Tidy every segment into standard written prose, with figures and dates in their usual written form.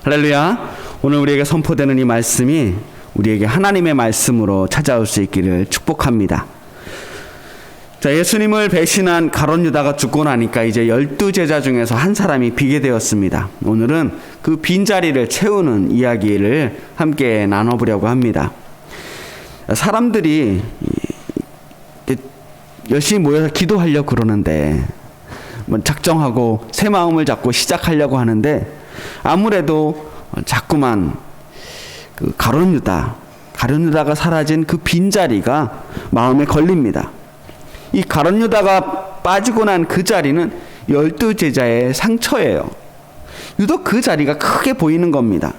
할렐루야. 오늘 우리에게 선포되는 이 말씀이 우리에게 하나님의 말씀으로 찾아올 수 있기를 축복합니다. 자, 예수님을 배신한 가룟 유다가 죽고 나니까 이제 12제자 중에서 한 사람이 비게 되었습니다. 오늘은 그 빈자리를 채우는 이야기를 함께 나눠보려고 합니다. 사람들이 열심히 모여서 기도하려고 그러는데 작정하고 새 마음을 잡고 시작하려고 하는데 아무래도 자꾸만 그 가룟 유다가 사라진 그 빈자리가 마음에 걸립니다. 이 가룟 유다가 빠지고 난 그 자리는 12제자의 상처예요. 유독 그 자리가 크게 보이는 겁니다.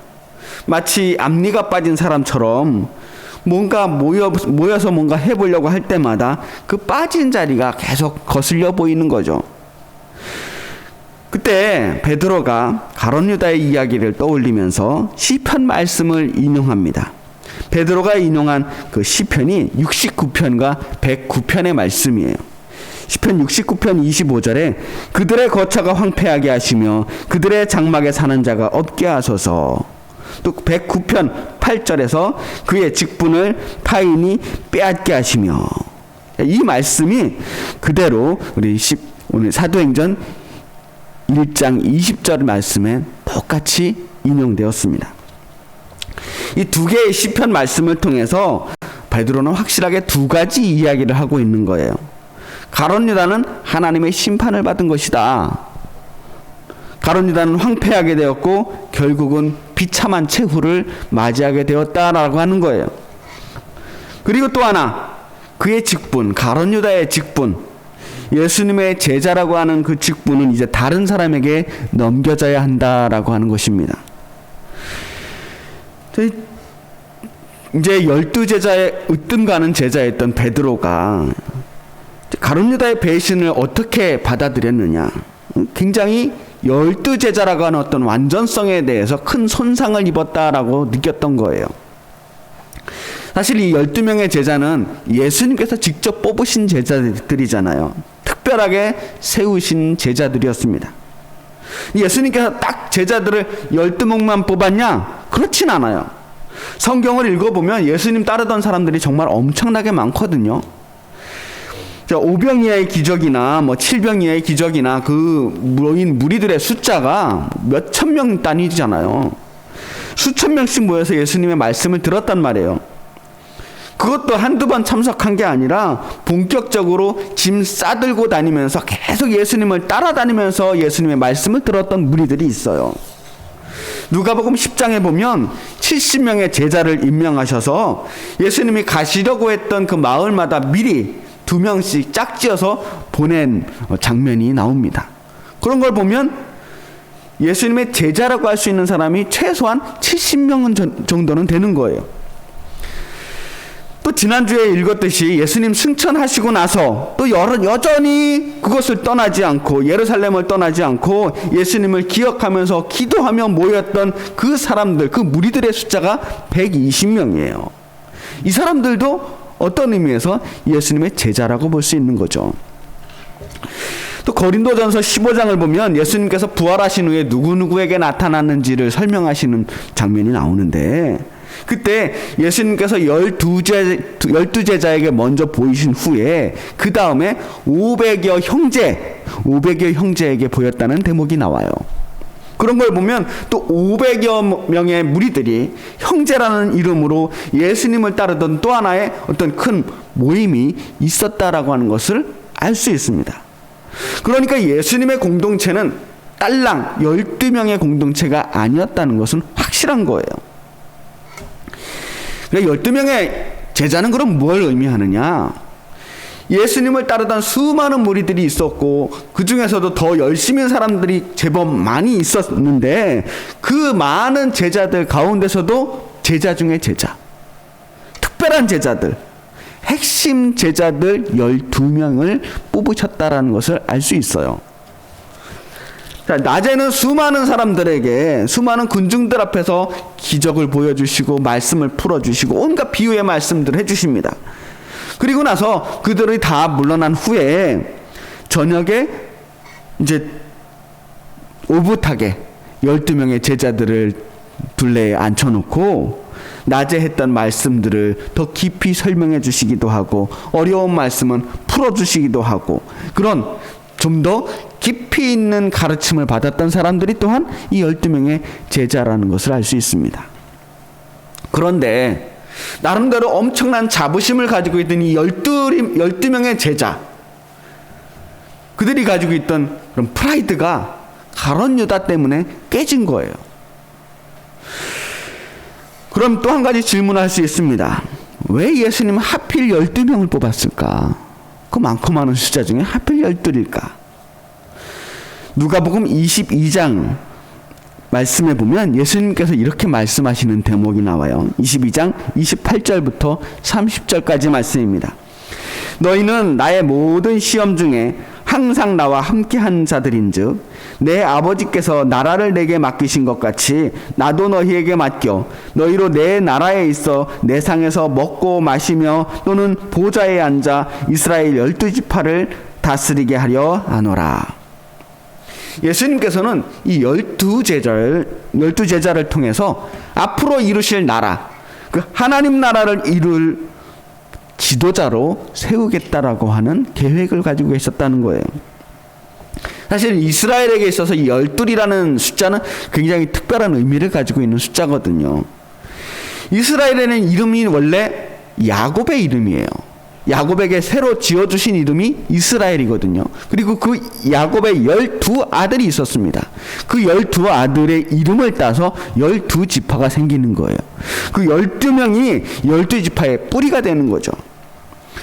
마치 앞니가 빠진 사람처럼 뭔가 모여서 뭔가 해보려고 할 때마다 그 빠진 자리가 계속 거슬려 보이는 거죠. 그때 베드로가 가룟 유다의 이야기를 떠올리면서 시편 말씀을 인용합니다. 베드로가 인용한 그 시편이 69편과 109편의 말씀이에요. 시편 69편 25절에 그들의 거처가 황폐하게 하시며 그들의 장막에 사는 자가 없게 하소서. 또 109편 8절에서 그의 직분을 타인이 빼앗게 하시며, 이 말씀이 그대로 우리 오늘 사도행전 1장 20절 말씀에 똑같이 인용되었습니다. 이 두 개의 시편 말씀을 통해서 베드로는 확실하게 두 가지 이야기를 하고 있는 거예요. 가룟 유다는 하나님의 심판을 받은 것이다. 가룟 유다는 황폐하게 되었고 결국은 비참한 최후를 맞이하게 되었다라고 하는 거예요. 그리고 또 하나, 그의 직분, 가룟 유다의 직분, 예수님의 제자라고 하는 그 직분은 이제 다른 사람에게 넘겨져야 한다라고 하는 것입니다. 이제 12제자의 으뜸가는 제자였던 베드로가 가룟 유다의 배신을 어떻게 받아들였느냐, 굉장히 12제자라고 하는 어떤 완전성에 대해서 큰 손상을 입었다라고 느꼈던 거예요. 사실 이 12명의 제자는 예수님께서 직접 뽑으신 제자들이잖아요. 특별하게 세우신 제자들이었습니다. 예수님께서 딱 제자들을 12명만 뽑았냐? 그렇진 않아요. 성경을 읽어보면 예수님 따르던 사람들이 정말 엄청나게 많거든요. 오병이어의 기적이나 7병이어의 기적이나 그 모인 무리들의 숫자가 몇천 명 단위잖아요. 수천 명씩 모여서 예수님의 말씀을 들었단 말이에요. 그것도 한두 번 참석한 게 아니라 본격적으로 짐 싸들고 다니면서 계속 예수님을 따라다니면서 예수님의 말씀을 들었던 무리들이 있어요. 누가복음 10장에 보면 70명의 제자를 임명하셔서 예수님이 가시려고 했던 그 마을마다 미리 2명씩 짝지어서 보낸 장면이 나옵니다. 그런 걸 보면 예수님의 제자라고 할 수 있는 사람이 최소한 70명 정도는 되는 거예요. 또 지난주에 읽었듯이 예수님 승천하시고 나서 또 여전히 그것을 떠나지 않고 예루살렘을 떠나지 않고 예수님을 기억하면서 기도하며 모였던 그 사람들, 그 무리들의 숫자가 120명이에요. 이 사람들도 어떤 의미에서 예수님의 제자라고 볼 수 있는 거죠. 또 고린도전서 15장을 보면 예수님께서 부활하신 후에 누구누구에게 나타났는지를 설명하시는 장면이 나오는데, 그때 예수님께서 12제자에게 먼저 보이신 후에 그 다음에 500여 형제에게 보였다는 대목이 나와요. 그런 걸 보면 또 500여 명의 무리들이 형제라는 이름으로 예수님을 따르던 또 하나의 어떤 큰 모임이 있었다라고 하는 것을 알 수 있습니다. 그러니까 예수님의 공동체는 딸랑 12명의 공동체가 아니었다는 것은 확실한 거예요. 그러니까 12명의 제자는 그럼 뭘 의미하느냐? 예수님을 따르던 수많은 무리들이 있었고 그 중에서도 더 열심히 사람들이 제법 많이 있었는데 그 많은 제자들 가운데서도 제자 중에 제자, 특별한 제자들, 핵심 제자들 12명을 뽑으셨다라는 것을 알 수 있어요. 자, 낮에는 수많은 사람들에게, 수많은 군중들 앞에서 기적을 보여주시고 말씀을 풀어주시고 온갖 비유의 말씀들을 해주십니다. 그리고 나서 그들이 다 물러난 후에 저녁에 이제 오붓하게 12명의 제자들을 둘레에 앉혀놓고 낮에 했던 말씀들을 더 깊이 설명해 주시기도 하고 어려운 말씀은 풀어주시기도 하고 그런 좀 더 깊이 있는 가르침을 받았던 사람들이 또한 이 12명의 제자라는 것을 알 수 있습니다. 그런데 나름대로 엄청난 자부심을 가지고 있던 이 12명의 제자, 그들이 가지고 있던 그런 프라이드가 가룟 유다 때문에 깨진 거예요. 그럼 또 한 가지 질문을 할 수 있습니다. 왜 예수님은 하필 12명을 뽑았을까? 그 많고 많은 숫자 중에 하필 12일까? 누가복음 22장 말씀에 보면 예수님께서 이렇게 말씀하시는 대목이 나와요. 22장 28절부터 30절까지 말씀입니다. 너희는 나의 모든 시험 중에 항상 나와 함께한 자들인즉 내 아버지께서 나라를 내게 맡기신 것 같이 나도 너희에게 맡겨 너희로 내 나라에 있어 내 상에서 먹고 마시며 또는 보좌에 앉아 이스라엘 12지파를 다스리게 하려 하노라. 예수님께서는 이 12제자를 통해서 앞으로 이루실 나라, 그 하나님 나라를 이룰 지도자로 세우겠다라고 하는 계획을 가지고 계셨다는 거예요. 사실 이스라엘에게 있어서 이 12이라는 숫자는 굉장히 특별한 의미를 가지고 있는 숫자거든요. 이스라엘에는 이름이 원래 야곱의 이름이에요. 야곱에게 새로 지어주신 이름이 이스라엘이거든요. 그리고 그 야곱의 12아들이 있었습니다. 그 12아들의 이름을 따서 12지파가 생기는 거예요. 그 12명이 12지파의 뿌리가 되는 거죠.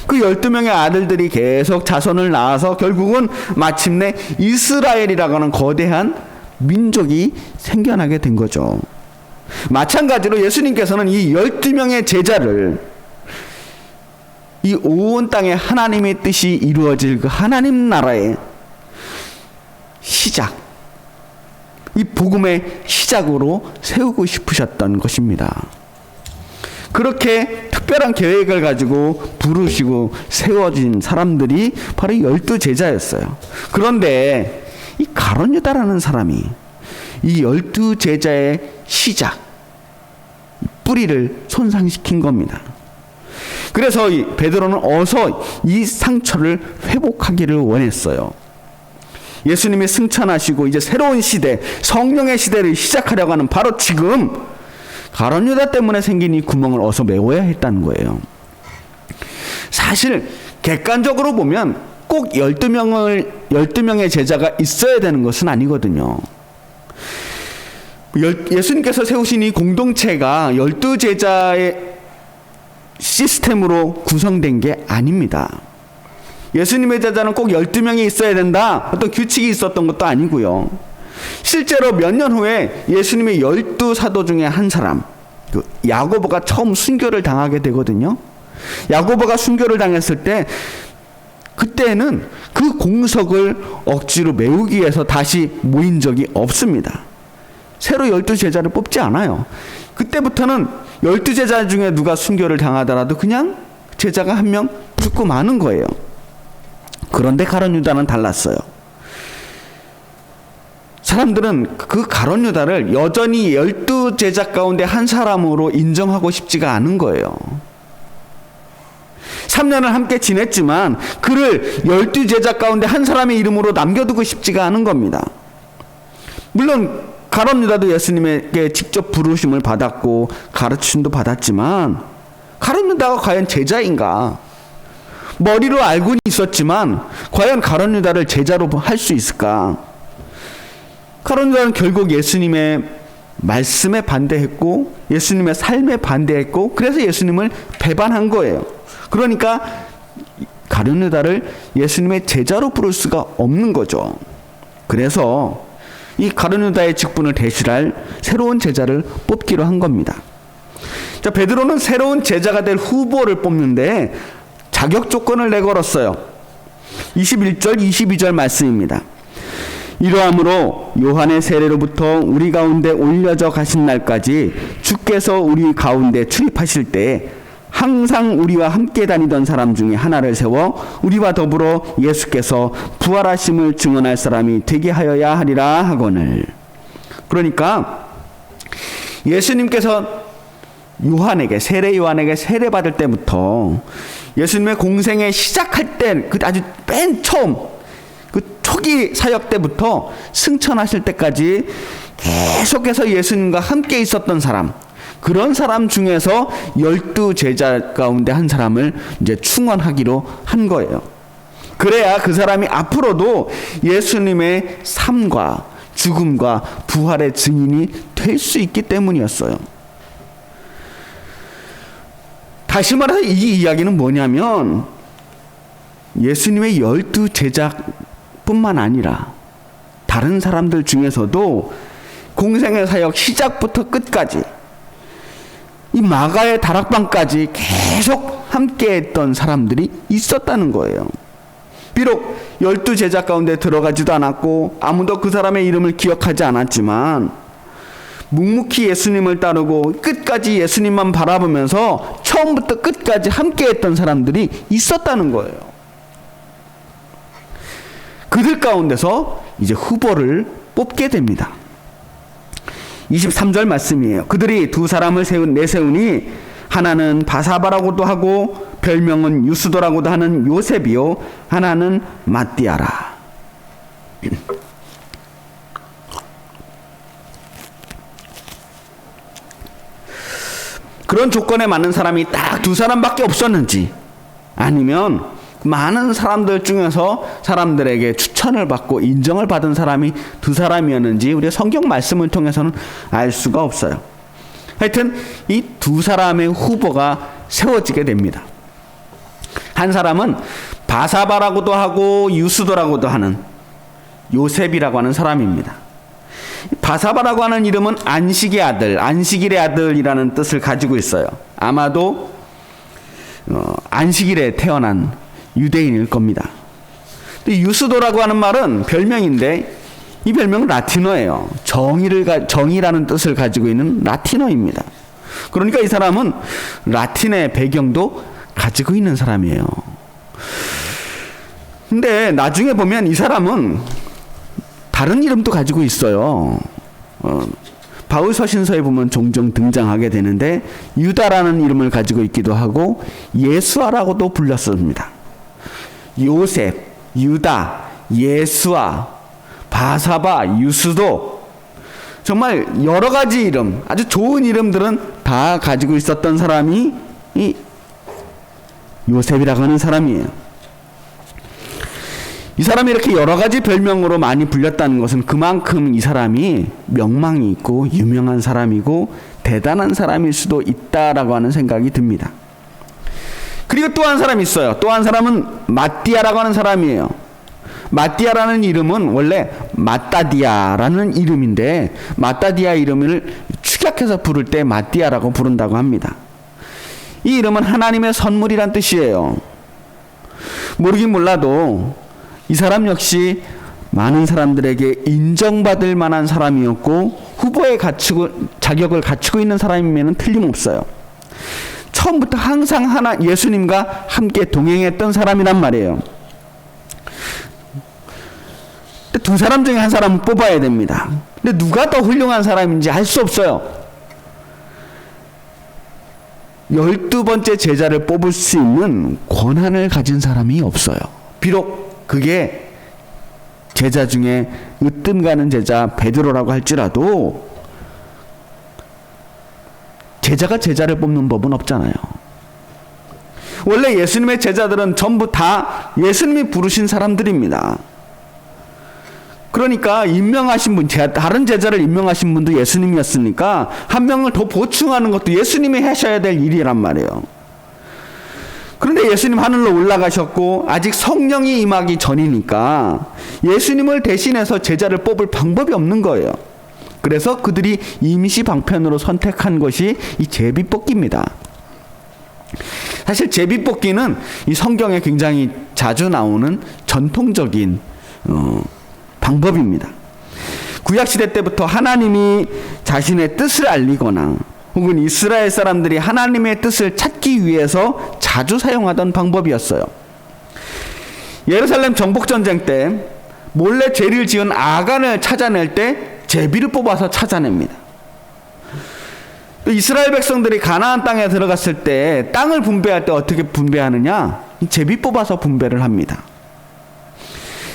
그 12명의 아들들이 계속 자손을 낳아서 결국은 마침내 이스라엘이라고 하는 거대한 민족이 생겨나게 된 거죠. 마찬가지로 예수님께서는 이 12명의 제자를 이 온 땅에 하나님의 뜻이 이루어질 그 하나님 나라의 시작, 이 복음의 시작으로 세우고 싶으셨던 것입니다. 그렇게 특별한 계획을 가지고 부르시고 세워진 사람들이 바로 12제자였어요. 그런데 이 가룟 유다라는 사람이 이 12제자의 시작, 뿌리를 손상시킨 겁니다. 그래서 베드로는 어서 이 상처를 회복하기를 원했어요. 예수님이 승천하시고 이제 새로운 시대, 성령의 시대를 시작하려고 하는 바로 지금 가룟 유다 때문에 생긴 이 구멍을 어서 메워야 했다는 거예요. 사실 객관적으로 보면 꼭 12명의 제자가 있어야 되는 것은 아니거든요. 예수님께서 세우신 이 공동체가 12제자의 시스템으로 구성된 게 아닙니다. 예수님의 제자는 꼭 12명이 있어야 된다, 어떤 규칙이 있었던 것도 아니고요. 실제로 몇 년 후에 예수님의 12사도 중에 한 사람, 그 야고보가 처음 순교를 당하게 되거든요. 야고보가 순교를 당했을 때 그때는 그 공석을 억지로 메우기 위해서 다시 모인 적이 없습니다. 새로 12제자를 뽑지 않아요. 그때부터는 12제자 중에 누가 순교를 당하더라도 그냥 제자가 한 명 죽고 마는 거예요. 그런데 가룟 유다는 달랐어요. 사람들은 그 가룟 유다를 여전히 12제자 가운데 한 사람으로 인정하고 싶지가 않은 거예요. 3년을 함께 지냈지만 그를 12제자 가운데 한 사람의 이름으로 남겨두고 싶지가 않은 겁니다. 물론 가룟 유다도 예수님에게 직접 부르심을 받았고 가르침도 받았지만 가룟 유다가 과연 제자인가? 머리로 알고는 있었지만 과연 가룟 유다를 제자로 할 수 있을까? 가룟 유다는 결국 예수님의 말씀에 반대했고 예수님의 삶에 반대했고 그래서 예수님을 배반한 거예요. 그러니까 가룟 유다를 예수님의 제자로 부를 수가 없는 거죠. 그래서 이 가룟 유다의 직분을 대신할 새로운 제자를 뽑기로 한 겁니다. 자, 베드로는 새로운 제자가 될 후보를 뽑는데 자격 조건을 내걸었어요. 21절 22절 말씀입니다. 이러함으로 요한의 세례로부터 우리 가운데 올려져 가신 날까지 주께서 우리 가운데 출입하실 때 항상 우리와 함께 다니던 사람 중에 하나를 세워 우리와 더불어 예수께서 부활하심을 증언할 사람이 되게 하여야 하리라 하거늘. 그러니까 예수님께서 세례 요한에게 세례 받을 때부터 예수님의 공생에 시작할 때, 그 아주 맨 처음 그 초기 사역 때부터 승천하실 때까지 계속해서 예수님과 함께 있었던 사람, 그런 사람 중에서 12 제자 가운데 한 사람을 이제 충원하기로 한 거예요. 그래야 그 사람이 앞으로도 예수님의 삶과 죽음과 부활의 증인이 될 수 있기 때문이었어요. 다시 말해서 이 이야기는 뭐냐면, 예수님의 12 제자뿐만 아니라 다른 사람들 중에서도 공생의 사역 시작부터 끝까지 이 마가의 다락방까지 계속 함께했던 사람들이 있었다는 거예요. 비록 12 제자 가운데 들어가지도 않았고 아무도 그 사람의 이름을 기억하지 않았지만, 묵묵히 예수님을 따르고 끝까지 예수님만 바라보면서 처음부터 끝까지 함께했던 사람들이 있었다는 거예요. 그들 가운데서 이제 후보를 뽑게 됩니다. 23절 말씀이에요. 그들이 두 사람을 내세우니 하나는 바사바라고도 하고 별명은 유스도라고도 하는 요셉이요, 하나는 마띠아라. 그런 조건에 맞는 사람이 딱 두 사람밖에 없었는지, 아니면 많은 사람들 중에서 사람들에게 추천을 받고 인정을 받은 사람이 두 사람이었는지 우리가 성경 말씀을 통해서는 알 수가 없어요. 하여튼 이 두 사람의 후보가 세워지게 됩니다. 한 사람은 바사바라고도 하고 유스도라고도 하는 요셉이라고 하는 사람입니다. 바사바라고 하는 이름은 안식의 아들, 안식일의 아들이라는 뜻을 가지고 있어요. 아마도 안식일에 태어난 유대인일 겁니다. 유스도라고 하는 말은 별명인데, 이 별명은 라틴어예요. 정의라는 뜻을 가지고 있는 라틴어입니다. 그러니까 이 사람은 라틴의 배경도 가지고 있는 사람이에요. 근데 나중에 보면 이 사람은 다른 이름도 가지고 있어요. 바울 서신서에 보면 종종 등장하게 되는데, 유다라는 이름을 가지고 있기도 하고 예수아라고도 불렸습니다. 요셉, 유다, 예수아, 바사바, 유스도, 정말 여러 가지 이름, 아주 좋은 이름들은 다 가지고 있었던 사람이 이 요셉이라고 하는 사람이에요. 이 사람이 이렇게 여러 가지 별명으로 많이 불렸다는 것은 그만큼 이 사람이 명망이 있고 유명한 사람이고 대단한 사람일 수도 있다라고 하는 생각이 듭니다. 그리고 또 한 사람이 있어요. 또 한 사람은 마띠아라고 하는 사람이에요. 마띠아라는 이름은 원래 마따디아라는 이름인데, 마따디아 이름을 축약해서 부를 때 마띠아라고 부른다고 합니다. 이 이름은 하나님의 선물이란 뜻이에요. 모르긴 몰라도 이 사람 역시 많은 사람들에게 인정받을 만한 사람이었고 후보의 자격을 갖추고 있는 사람이면 틀림없어요. 처음부터 항상 예수님과 함께 동행했던 사람이란 말이에요. 두 사람 중에 한 사람은 뽑아야 됩니다. 근데 누가 더 훌륭한 사람인지 알 수 없어요. 12번째 제자를 뽑을 수 있는 권한을 가진 사람이 없어요. 비록 그게 제자 중에 으뜸 가는 제자 베드로라고 할지라도 제자가 제자를 뽑는 법은 없잖아요. 원래 예수님의 제자들은 전부 다 예수님이 부르신 사람들입니다. 그러니까 임명하신 분, 다른 제자를 임명하신 분도 예수님이었으니까 한 명을 더 보충하는 것도 예수님이 하셔야 될 일이란 말이에요. 그런데 예수님 하늘로 올라가셨고 아직 성령이 임하기 전이니까 예수님을 대신해서 제자를 뽑을 방법이 없는 거예요. 그래서 그들이 임시 방편으로 선택한 것이 이 제비뽑기입니다. 사실 제비뽑기는 이 성경에 굉장히 자주 나오는 전통적인 방법입니다. 구약시대 때부터 하나님이 자신의 뜻을 알리거나 혹은 이스라엘 사람들이 하나님의 뜻을 찾기 위해서 자주 사용하던 방법이었어요. 예루살렘 정복전쟁 때 몰래 죄를 지은 아간을 찾아낼 때 제비를 뽑아서 찾아냅니다. 또 이스라엘 백성들이 가나안 땅에 들어갔을 때 땅을 분배할 때 어떻게 분배하느냐? 제비 뽑아서 분배를 합니다.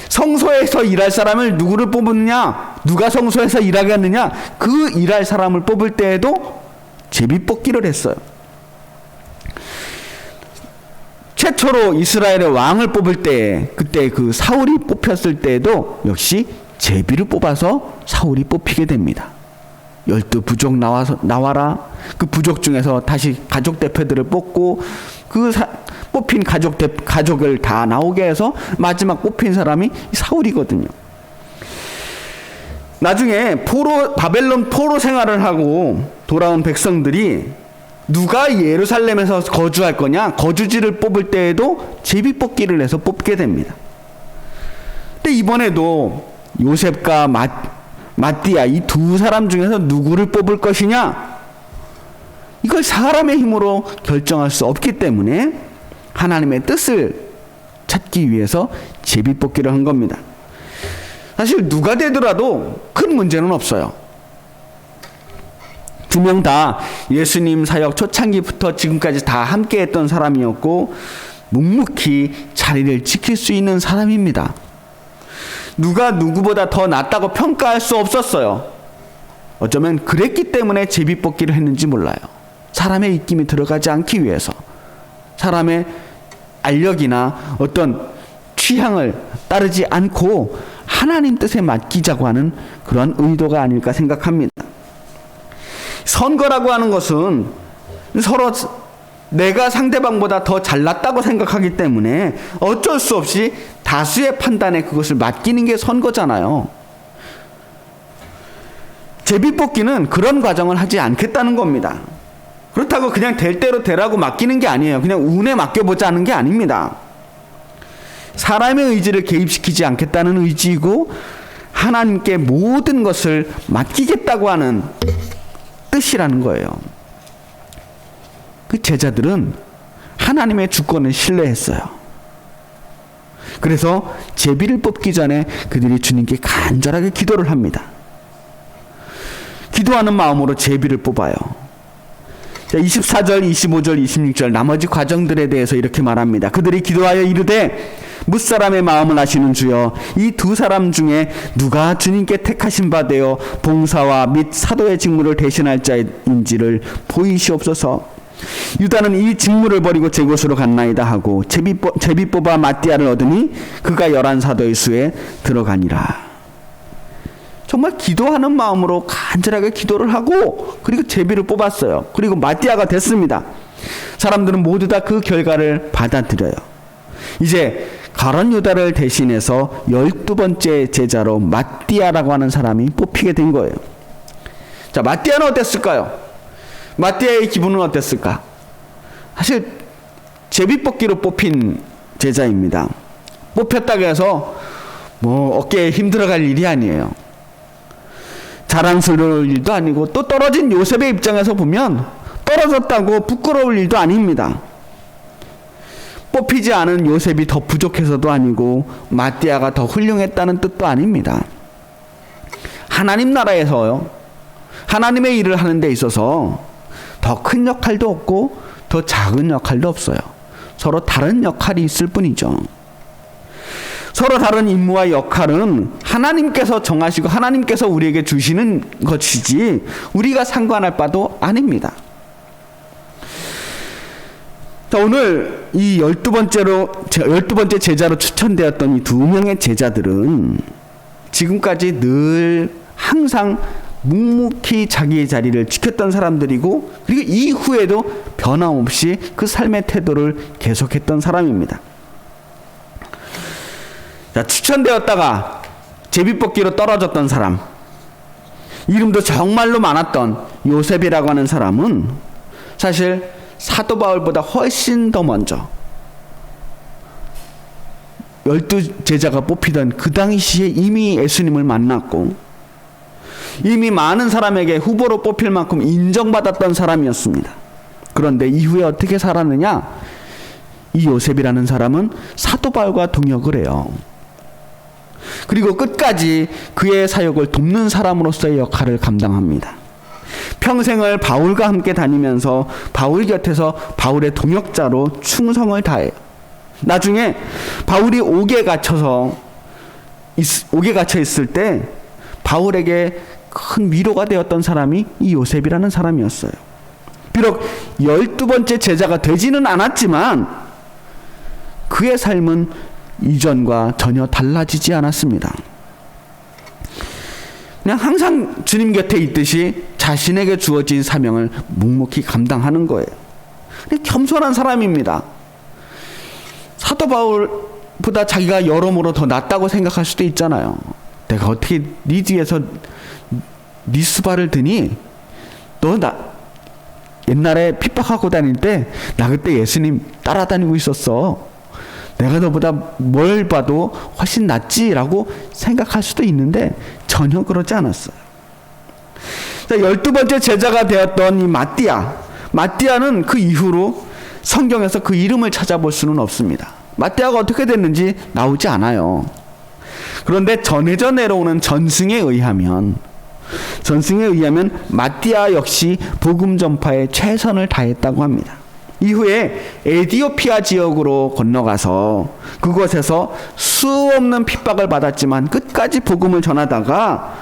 성소에서 일할 사람을 누구를 뽑느냐? 누가 성소에서 일하겠느냐? 그 일할 사람을 뽑을 때에도 제비 뽑기를 했어요. 최초로 이스라엘의 왕을 뽑을 때, 그때 그 사울이 뽑혔을 때에도 역시 제비를 뽑아서 사울이 뽑히게 됩니다. 12부족 나와라. 그 부족 중에서 다시 가족 대표들을 뽑고 그 뽑힌 가족을 다 나오게 해서 마지막 뽑힌 사람이 사울이거든요. 나중에 바벨론 포로 생활을 하고 돌아온 백성들이 누가 예루살렘에서 거주할 거냐, 거주지를 뽑을 때에도 제비 뽑기를 해서 뽑게 됩니다. 근데 이번에도 요셉과 마띠아 이 두 사람 중에서 누구를 뽑을 것이냐, 이걸 사람의 힘으로 결정할 수 없기 때문에 하나님의 뜻을 찾기 위해서 제비 뽑기를 한 겁니다. 사실 누가 되더라도 큰 문제는 없어요. 두 명 다 예수님 사역 초창기부터 지금까지 다 함께 했던 사람이었고 묵묵히 자리를 지킬 수 있는 사람입니다. 누가 누구보다 더 낫다고 평가할 수 없었어요. 어쩌면 그랬기 때문에 제비 뽑기를 했는지 몰라요. 사람의 입김이 들어가지 않기 위해서, 사람의 알력이나 어떤 취향을 따르지 않고 하나님 뜻에 맡기자고 하는 그런 의도가 아닐까 생각합니다. 선거라고 하는 것은 서로 내가 상대방보다 더 잘났다고 생각하기 때문에 어쩔 수 없이 다수의 판단에 그것을 맡기는 게 선거잖아요. 제비뽑기는 그런 과정을 하지 않겠다는 겁니다. 그렇다고 그냥 될 대로 되라고 맡기는 게 아니에요. 그냥 운에 맡겨보자 하는 게 아닙니다. 사람의 의지를 개입시키지 않겠다는 의지이고 하나님께 모든 것을 맡기겠다고 하는 뜻이라는 거예요. 그 제자들은 하나님의 주권을 신뢰했어요. 그래서 제비를 뽑기 전에 그들이 주님께 간절하게 기도를 합니다. 기도하는 마음으로 제비를 뽑아요. 24절, 25절, 26절 나머지 과정들에 대해서 이렇게 말합니다. 그들이 기도하여 이르되 뭇사람의 마음을 아시는 주여, 이 두 사람 중에 누가 주님께 택하신 바 되어 봉사와 및 사도의 직무를 대신할 자인지를 보이시옵소서. 유다는 이 직무를 버리고 제 곳으로 갔나이다 하고 제비 뽑아 마띠아를 얻으니 그가 11사도의 수에 들어가니라. 정말 기도하는 마음으로 간절하게 기도를 하고 그리고 제비를 뽑았어요. 그리고 마띠아가 됐습니다. 사람들은 모두 다 그 결과를 받아들여요. 이제 가룟 유다를 대신해서 12번째 제자로 마띠아라고 하는 사람이 뽑히게 된 거예요. 자, 마띠아는 어땠을까요? 마띠아의 기분은 어땠을까? 사실 제비뽑기로 뽑힌 제자입니다. 뽑혔다고 해서 어깨에 힘 들어갈 일이 아니에요. 자랑스러울 일도 아니고 또 떨어진 요셉의 입장에서 보면 떨어졌다고 부끄러울 일도 아닙니다. 뽑히지 않은 요셉이 더 부족해서도 아니고 마띠아가 더 훌륭했다는 뜻도 아닙니다. 하나님 나라에서요, 하나님의 일을 하는 데 있어서 더 큰 역할도 없고 더 작은 역할도 없어요. 서로 다른 역할이 있을 뿐이죠. 서로 다른 임무와 역할은 하나님께서 정하시고 하나님께서 우리에게 주시는 것이지 우리가 상관할 바도 아닙니다. 자, 오늘 이 12번째 제자로 추천되었던 이 두 명의 제자들은 지금까지 늘 항상 묵묵히 자기의 자리를 지켰던 사람들이고 그리고 이후에도 변함없이 그 삶의 태도를 계속했던 사람입니다. 자, 추천되었다가 제비뽑기로 떨어졌던 사람, 이름도 정말로 많았던 요셉이라고 하는 사람은 사실 사도 바울보다 훨씬 더 먼저 12제자가 뽑히던 그 당시에 이미 예수님을 만났고 이미 많은 사람에게 후보로 뽑힐 만큼 인정받았던 사람이었습니다. 그런데 이후에 어떻게 살았느냐? 이 요셉이라는 사람은 사도 바울과 동역을 해요. 그리고 끝까지 그의 사역을 돕는 사람으로서의 역할을 감당합니다. 평생을 바울과 함께 다니면서 바울 곁에서 바울의 동역자로 충성을 다해요. 나중에 바울이 옥에 갇혀 있을 때 바울에게 큰 위로가 되었던 사람이 이 요셉이라는 사람이었어요. 비록 12번째 제자가 되지는 않았지만 그의 삶은 이전과 전혀 달라지지 않았습니다. 그냥 항상 주님 곁에 있듯이 자신에게 주어진 사명을 묵묵히 감당하는 거예요. 겸손한 사람입니다. 사도 바울보다 자기가 여러모로 더 낫다고 생각할 수도 있잖아요. 내가 어떻게 네 뒤에서 네 수발을 드니? 너 옛날에 핍박하고 다닐 때 나 그때 예수님 따라다니고 있었어. 내가 너보다 뭘 봐도 훨씬 낫지라고 생각할 수도 있는데 전혀 그러지 않았어요. 자, 12번째 제자가 되었던 이 마띠아는 그 이후로 성경에서 그 이름을 찾아볼 수는 없습니다. 마띠아가 어떻게 됐는지 나오지 않아요. 그런데 전해져 내려오는 전승에 의하면 마띠아 역시 복음 전파에 최선을 다했다고 합니다. 이후에 에디오피아 지역으로 건너가서 그곳에서 수없는 핍박을 받았지만 끝까지 복음을 전하다가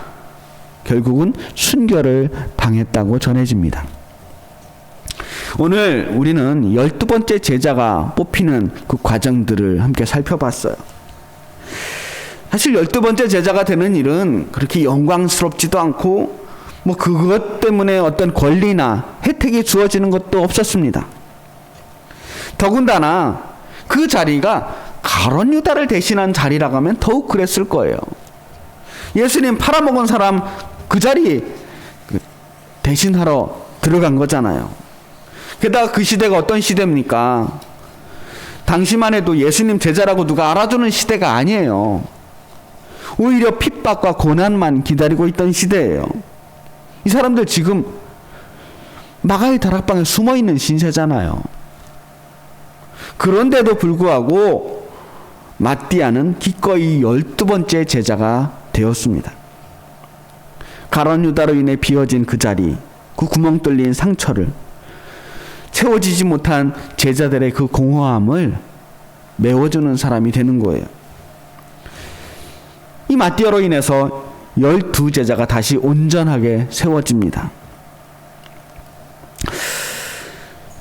결국은 순교를 당했다고 전해집니다. 오늘 우리는 12번째 제자가 뽑히는 그 과정들을 함께 살펴봤어요. 사실 12번째 제자가 되는 일은 그렇게 영광스럽지도 않고 그것 때문에 어떤 권리나 혜택이 주어지는 것도 없었습니다. 더군다나 그 자리가 가룟 유다를 대신한 자리라고 하면 더욱 그랬을 거예요. 예수님 팔아먹은 사람 그 자리 대신하러 들어간 거잖아요. 게다가 그 시대가 어떤 시대입니까? 당시만 해도 예수님 제자라고 누가 알아주는 시대가 아니에요. 오히려 핍박과 고난만 기다리고 있던 시대예요. 이 사람들 지금 마가의 다락방에 숨어있는 신세잖아요. 그런데도 불구하고 마띠아는 기꺼이 12번째 제자가 되었습니다. 가룟 유다로 인해 비어진 그 자리, 그 구멍 뚫린 상처를, 채워지지 못한 제자들의 그 공허함을 메워주는 사람이 되는 거예요. 이 마띠아로 인해서 12제자가 다시 온전하게 세워집니다.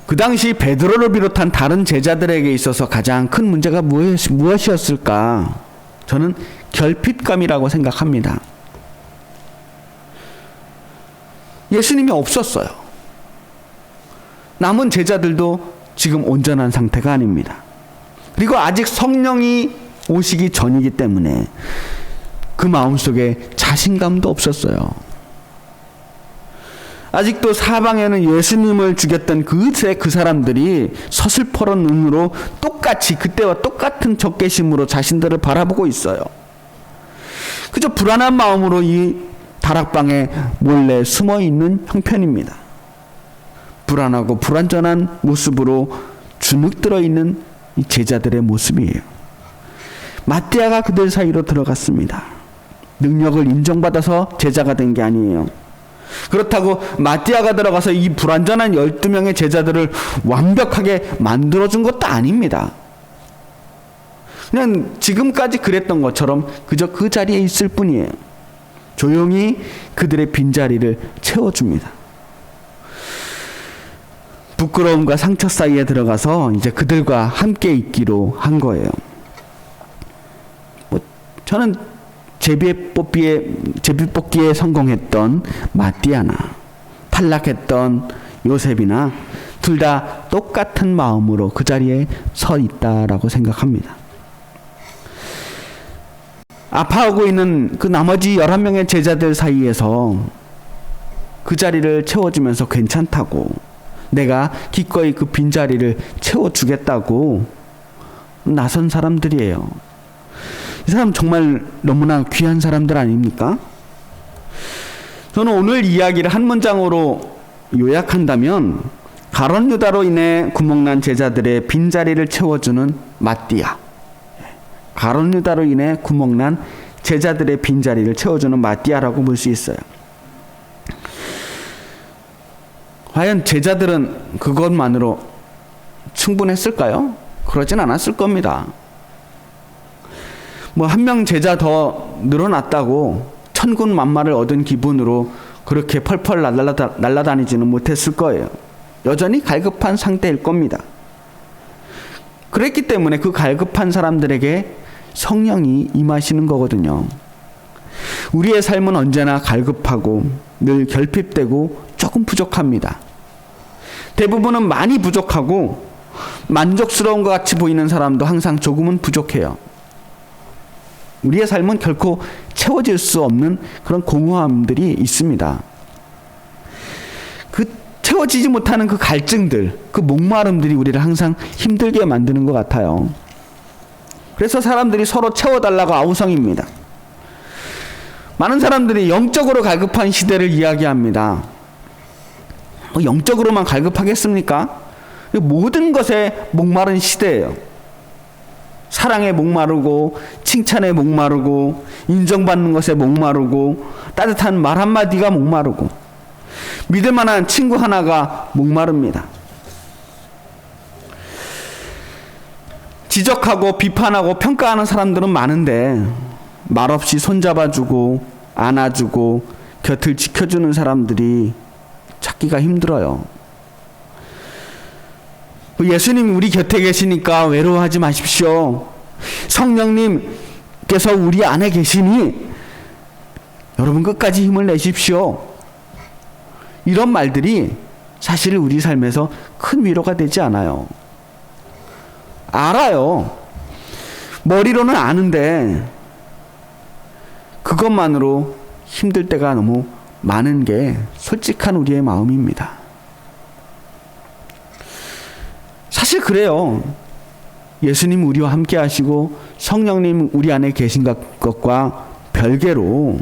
그 당시 베드로를 비롯한 다른 제자들에게 있어서 가장 큰 문제가 무엇이었을까? 저는 결핍감이라고 생각합니다. 예수님이 없었어요. 남은 제자들도 지금 온전한 상태가 아닙니다. 그리고 아직 성령이 오시기 전이기 때문에 그 마음속에 자신감도 없었어요. 아직도 사방에는 예수님을 죽였던 그 사람들이 서슬퍼런 눈으로 똑같이 그때와 똑같은 적개심으로 자신들을 바라보고 있어요. 그저 불안한 마음으로 이 다락방에 몰래 숨어있는 형편입니다. 불안하고 불완전한 모습으로 주눅들어 있는 이 제자들의 모습이에요. 마띠아가 그들 사이로 들어갔습니다. 능력을 인정받아서 제자가 된 게 아니에요. 그렇다고 마띠아가 들어가서 이 불완전한 12명의 제자들을 완벽하게 만들어준 것도 아닙니다. 그냥 지금까지 그랬던 것처럼 그저 그 자리에 있을 뿐이에요. 조용히 그들의 빈자리를 채워줍니다. 부끄러움과 상처 사이에 들어가서 이제 그들과 함께 있기로 한 거예요. 저는 제비뽑기에 성공했던 마띠아나 탈락했던 요셉이나 둘 다 똑같은 마음으로 그 자리에 서 있다라고 생각합니다. 아파하고 있는 그 나머지 11명의 제자들 사이에서 그 자리를 채워주면서 괜찮다고, 내가 기꺼이 그 빈자리를 채워주겠다고 나선 사람들이에요. 이 사람 정말 너무나 귀한 사람들 아닙니까? 저는 오늘 이야기를 한 문장으로 요약한다면 가룟 유다로 인해 구멍난 제자들의 빈자리를 채워주는 마띠아, 가룟 유다로 인해 구멍난 제자들의 빈자리를 채워주는 마띠아라고 볼 수 있어요. 과연 제자들은 그것만으로 충분했을까요? 그러진 않았을 겁니다. 뭐 한 명 제자 더 늘어났다고 천군 만마를 얻은 기분으로 그렇게 펄펄 날아다니지는 못했을 거예요. 여전히 갈급한 상태일 겁니다. 그랬기 때문에 그 갈급한 사람들에게 성령이 임하시는 거거든요. 우리의 삶은 언제나 갈급하고 늘 결핍되고 조금 부족합니다. 대부분은 많이 부족하고 만족스러운 것 같이 보이는 사람도 항상 조금은 부족해요. 우리의 삶은 결코 채워질 수 없는 그런 공허함들이 있습니다. 그 채워지지 못하는 그 갈증들, 그 목마름들이 우리를 항상 힘들게 만드는 것 같아요. 그래서 사람들이 서로 채워달라고 아우성입니다. 많은 사람들이 영적으로 갈급한 시대를 이야기합니다. 영적으로만 갈급하겠습니까? 모든 것에 목마른 시대예요. 사랑에 목마르고 칭찬에 목마르고 인정받는 것에 목마르고 따뜻한 말 한마디가 목마르고 믿을 만한 친구 하나가 목마릅니다. 지적하고 비판하고 평가하는 사람들은 많은데 말없이 손잡아주고 안아주고 곁을 지켜주는 사람들이 찾기가 힘들어요. 예수님 우리 곁에 계시니까 외로워하지 마십시오. 성령님께서 우리 안에 계시니 여러분 끝까지 힘을 내십시오. 이런 말들이 사실 우리 삶에서 큰 위로가 되지 않아요. 알아요. 머리로는 아는데 그것만으로 힘들 때가 너무 많은 게 솔직한 우리의 마음입니다. 사실 그래요. 예수님 우리와 함께 하시고 성령님 우리 안에 계신 것과 별개로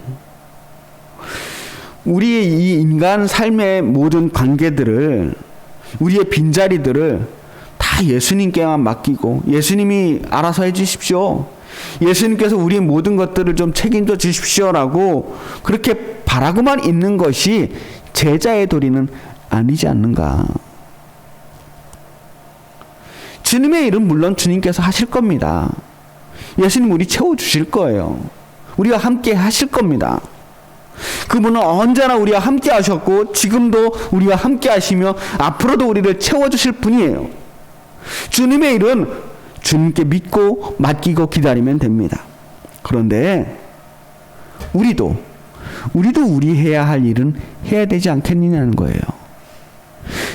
우리의 이 인간 삶의 모든 관계들을, 우리의 빈자리들을 다 예수님께만 맡기고 예수님이 알아서 해주십시오. 예수님께서 우리의 모든 것들을 좀 책임져 주십시오라고 그렇게 바라고만 있는 것이 제자의 도리는 아니지 않는가. 주님의 일은 물론 주님께서 하실 겁니다. 예수님 우리 채워주실 거예요. 우리와 함께 하실 겁니다. 그분은 언제나 우리와 함께 하셨고 지금도 우리와 함께 하시며 앞으로도 우리를 채워주실 분이에요. 주님의 일은 주님께 믿고 맡기고 기다리면 됩니다. 그런데 우리도 우리 해야 할 일은 해야 되지 않겠느냐는 거예요.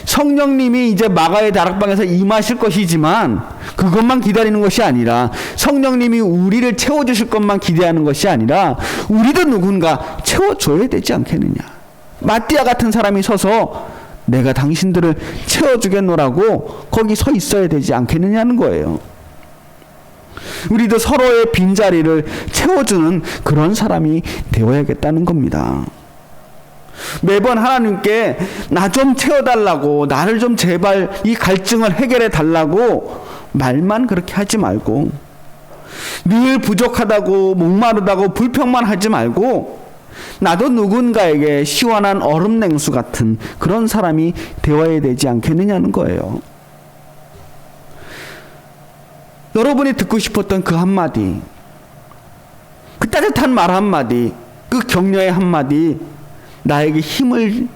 성령님이 이제 마가의 다락방에서 임하실 것이지만 그것만 기다리는 것이 아니라 성령님이 우리를 채워주실 것만 기대하는 것이 아니라 우리도 누군가 채워줘야 되지 않겠느냐. 마띠아 같은 사람이 서서 내가 당신들을 채워주겠노라고 거기 서 있어야 되지 않겠느냐는 거예요. 우리도 서로의 빈자리를 채워주는 그런 사람이 되어야겠다는 겁니다. 매번 하나님께 나 좀 채워달라고, 나를 좀 제발 이 갈증을 해결해 달라고 말만 그렇게 하지 말고, 늘 부족하다고 목마르다고 불평만 하지 말고 나도 누군가에게 시원한 얼음 냉수 같은 그런 사람이 되어야 되지 않겠느냐는 거예요. 여러분이 듣고 싶었던 그 한마디, 그 따뜻한 말 한마디, 그 격려의 한마디, 나에게 힘을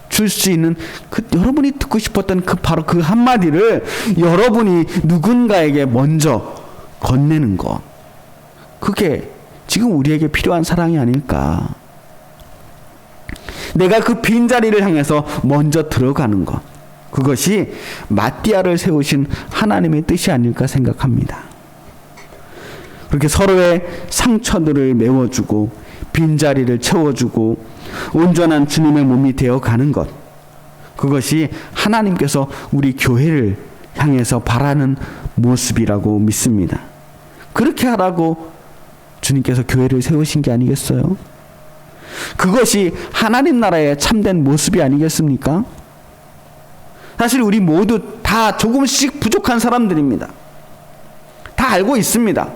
줄 수 있는 그 여러분이 듣고 싶었던 바로 그 한마디를 여러분이 누군가에게 먼저 건네는 것, 그게 지금 우리에게 필요한 사랑이 아닐까. 내가 그 빈자리를 향해서 먼저 들어가는 것, 그것이 마띠아를 세우신 하나님의 뜻이 아닐까 생각합니다. 그렇게 서로의 상처들을 메워주고 빈자리를 채워주고 온전한 주님의 몸이 되어가는 것, 그것이 하나님께서 우리 교회를 향해서 바라는 모습이라고 믿습니다. 그렇게 하라고 주님께서 교회를 세우신 게 아니겠어요? 그것이 하나님 나라의 참된 모습이 아니겠습니까? 사실 우리 모두 다 조금씩 부족한 사람들입니다. 다 알고 있습니다.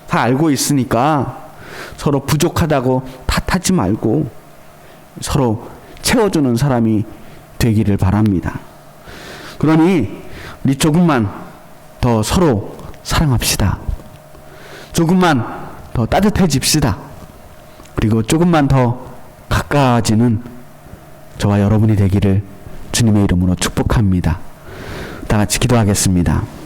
다 알고 있으니까 서로 부족하다고 탓하지 말고 서로 채워주는 사람이 되기를 바랍니다. 그러니 우리 조금만 더 서로 사랑합시다. 조금만 더 따뜻해집시다. 그리고 조금만 더 가까워지는 저와 여러분이 되기를 주님의 이름으로 축복합니다. 다 같이 기도하겠습니다.